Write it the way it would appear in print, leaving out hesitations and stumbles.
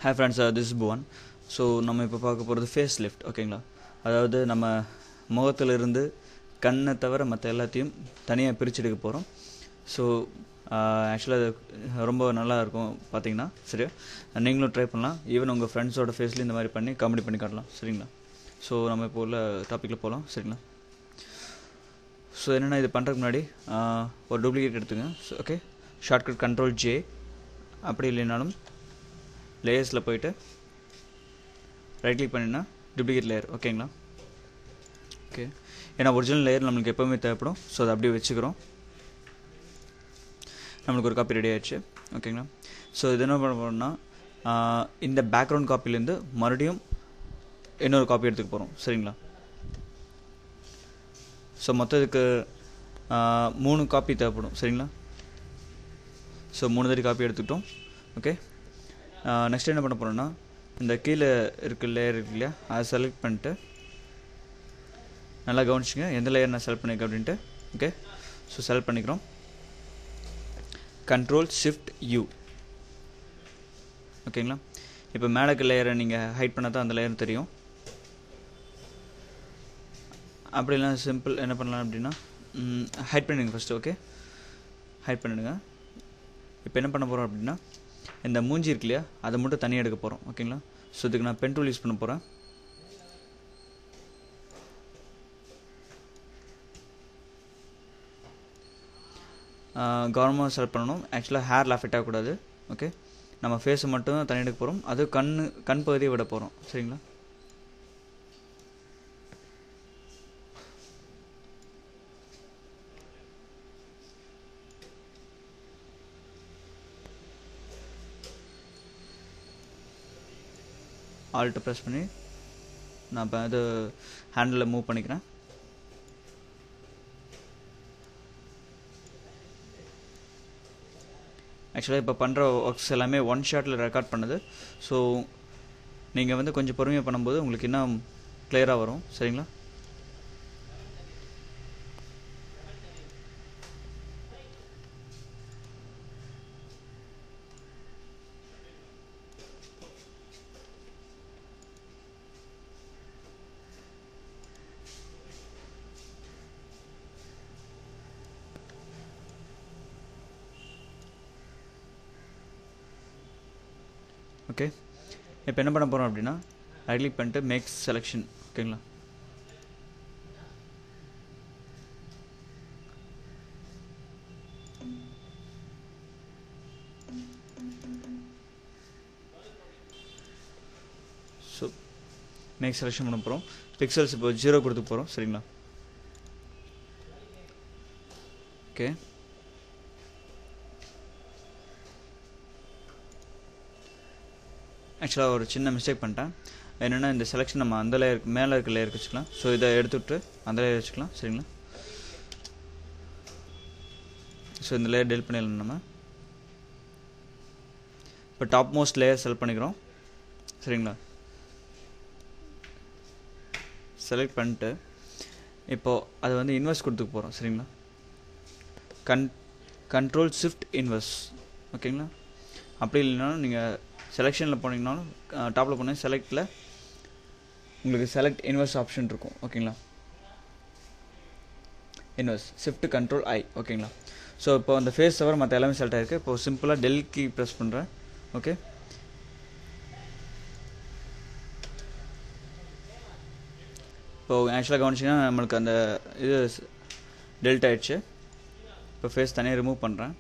Hi friends, this is Bhuvan. So நம்ம இப்போ பார்க்க போகிறது ஃபேஸ் லிஃப்ட். ஓகேங்களா? அதாவது நம்ம முகத்திலிருந்து கண்ணை தவிர மற்ற எல்லாத்தையும் தனியாக பிரித்து எடுக்க போகிறோம். ஸோ ஆக்சுவலாக அது ரொம்ப நல்லா இருக்கும் பார்த்தீங்கன்னா. சரியா? நீங்களும் ட்ரை பண்ணலாம். ஈவன் உங்கள் ஃப்ரெண்ட்ஸோட ஃபேஸ்லேயும் இந்த மாதிரி பண்ணி காமெடி பண்ணி காட்டலாம். சரிங்களா? ஸோ நம்ம இப்போ உள்ள டாப்பிக்கில் போகலாம். சரிங்களா? ஸோ என்னென்னா, இது பண்ணுறதுக்கு முன்னாடி ஒரு டூப்ளிகேட் எடுத்துங்க. ஓகே, ஷார்ட்கட் Ctrl+J, அப்படி இல்லைனாலும் லேயர்ஸில் போயிட்டு ரைட் கிளிக் பண்ணினா டூப்ளிகேட் லேயர். ஓகேங்களா? ஓகே, ஏன்னா ஒரிஜினல் லேயர் நம்மளுக்கு எப்போவுமே தேவைப்படும். ஸோ அதை அப்படியே வச்சுக்கிறோம். நம்மளுக்கு ஒரு காப்பி ரெடி ஆயிடுச்சு. ஓகேங்களா? ஸோ இது என்ன பண்ண போகிறோம்னா, இந்த பேக்ரவுண்ட் காப்பிலேருந்து மறுபடியும் இன்னொரு காப்பி எடுத்துக்க போகிறோம். சரிங்களா? ஸோ மொத்தத்துக்கு 3 காப்பி தேவைப்படும். சரிங்களா? ஸோ 3 தடவை காப்பி எடுத்துக்கிட்டோம். ஓகே, நெக்ஸ்ட் என்ன பண்ண போகிறோன்னா, இந்த கீழே இருக்க லேயர் இருக்கு இல்லையா, அதை செலக்ட் பண்ணிட்டு நல்லா கவனிச்சிங்க எந்த லேயர் நான் செலக்ட் பண்ணியிருக்கேன் அப்படின்ட்டு. ஓகே, ஸோ செலக்ட் பண்ணிக்கிறோம். Ctrl+Shift+U. ஓகேங்களா? இப்போ மேலே இருக்க லேயரை நீங்கள் ஹைட் பண்ணால் தான் அந்த லேயர் தெரியும். அப்படிலாம் சிம்பிள் என்ன பண்ணலாம் அப்படின்னா, ஹைட் பண்ணிடுங்க ஃபஸ்ட்டு. ஓகே, ஹைட் பண்ணிடுங்க. இப்போ என்ன பண்ண போகிறோம் அப்படின்னா, இந்த மூஞ்சி இருக்கு இல்லையா, அதை மட்டும் தனியாக எடுக்க போகிறோம். ஓகேங்களா? ஸோ இதுக்கு நான் பென் டூல் யூஸ் பண்ண போகிறேன். கவர்மெண்ட் செலக்ட் பண்ணணும். ஆக்சுவலாக ஹேரில் அஃபெக்ட் ஆகக்கூடாது. ஓகே, நம்ம ஃபேஸை மட்டும் தான் தனியாக எடுக்க போகிறோம். அது கண் பகுதியை விட போகிறோம். சரிங்களா? ஆல்ட்டு ப்ரெஸ் பண்ணி நான் இப்போ அது ஹேண்டில் மூவ் பண்ணிக்கிறேன். ஆக்சுவலாக இப்போ பண்ணுற ஒர்க்ஸ் எல்லாமே ஒன் ஷாட்டில் ரெக்கார்ட் பண்ணுது. ஸோ நீங்கள் கொஞ்சம் பொறுமையாக பண்ணும்போது உங்களுக்கு இன்னும் கிளியராக வரும். சரிங்களா? ஓகே, இப்போ என்ன பண்ண போகிறோம் அப்படின்னா, ரைட் கிளிக் பண்ணிட்டு மேக் செலெக்ஷன். ஓகேங்களா? ஸோ மேக் செலெக்ஷன் பண்ண போகிறோம். பிக்சல்ஸ் இப்போ 0 கொடுத்து போகிறோம். சரிங்களா? ஓகே, ஆக்சுவலாக ஒரு சின்ன மிஸ்டேக் பண்ணிட்டேன். என்னென்னா, இந்த செலெக்ஷன் நம்ம அந்த லேயருக்கு மேலே இருக்க லேயருக்கு வச்சுக்கலாம். ஸோ இதை எடுத்துவிட்டு அந்த லேயர் வச்சுக்கலாம். சரிங்களா? ஸோ இந்த லேயர் டெலிட் பண்ணிடலாம். நம்ம இப்போ டாப் மோஸ்ட் லேயர் செலக்ட் பண்ணிக்கிறோம். சரிங்களா? செலக்ட் பண்ணிட்டு இப்போது அது இன்வெர்ஸ் கொடுத்துக்க போகிறோம். சரிங்களா? Ctrl+Shift+Inverse. ஓகேங்களா? அப்படி இல்லைனாலும் நீங்கள் செலெக்ஷனில் போனீங்கனாலும் டாப்பில் போனீங்க செலக்டில் உங்களுக்கு செலக்ட் இன்வெர்ஸ் ஆப்ஷன் இருக்கும். ஓகேங்களா? Inverse Shift+Ctrl+I. ஓகேங்களா? ஸோ இப்போ அந்த ஃபேஸ் தவிர மற்ற எல்லாமே செலக்ட் ஆகிருக்கு. இப்போ சிம்பிளாக டெல் கீ ப்ரெஸ் பண்ணுறேன். ஓகே, இப்போது ஆக்சுவலாக கவனிச்சிங்கன்னா நம்மளுக்கு அந்த இது டெல்ட் ஆகிடுச்சு. இப்போ ஃபேஸ் தனியாக ரிமூவ் பண்ணுறேன்.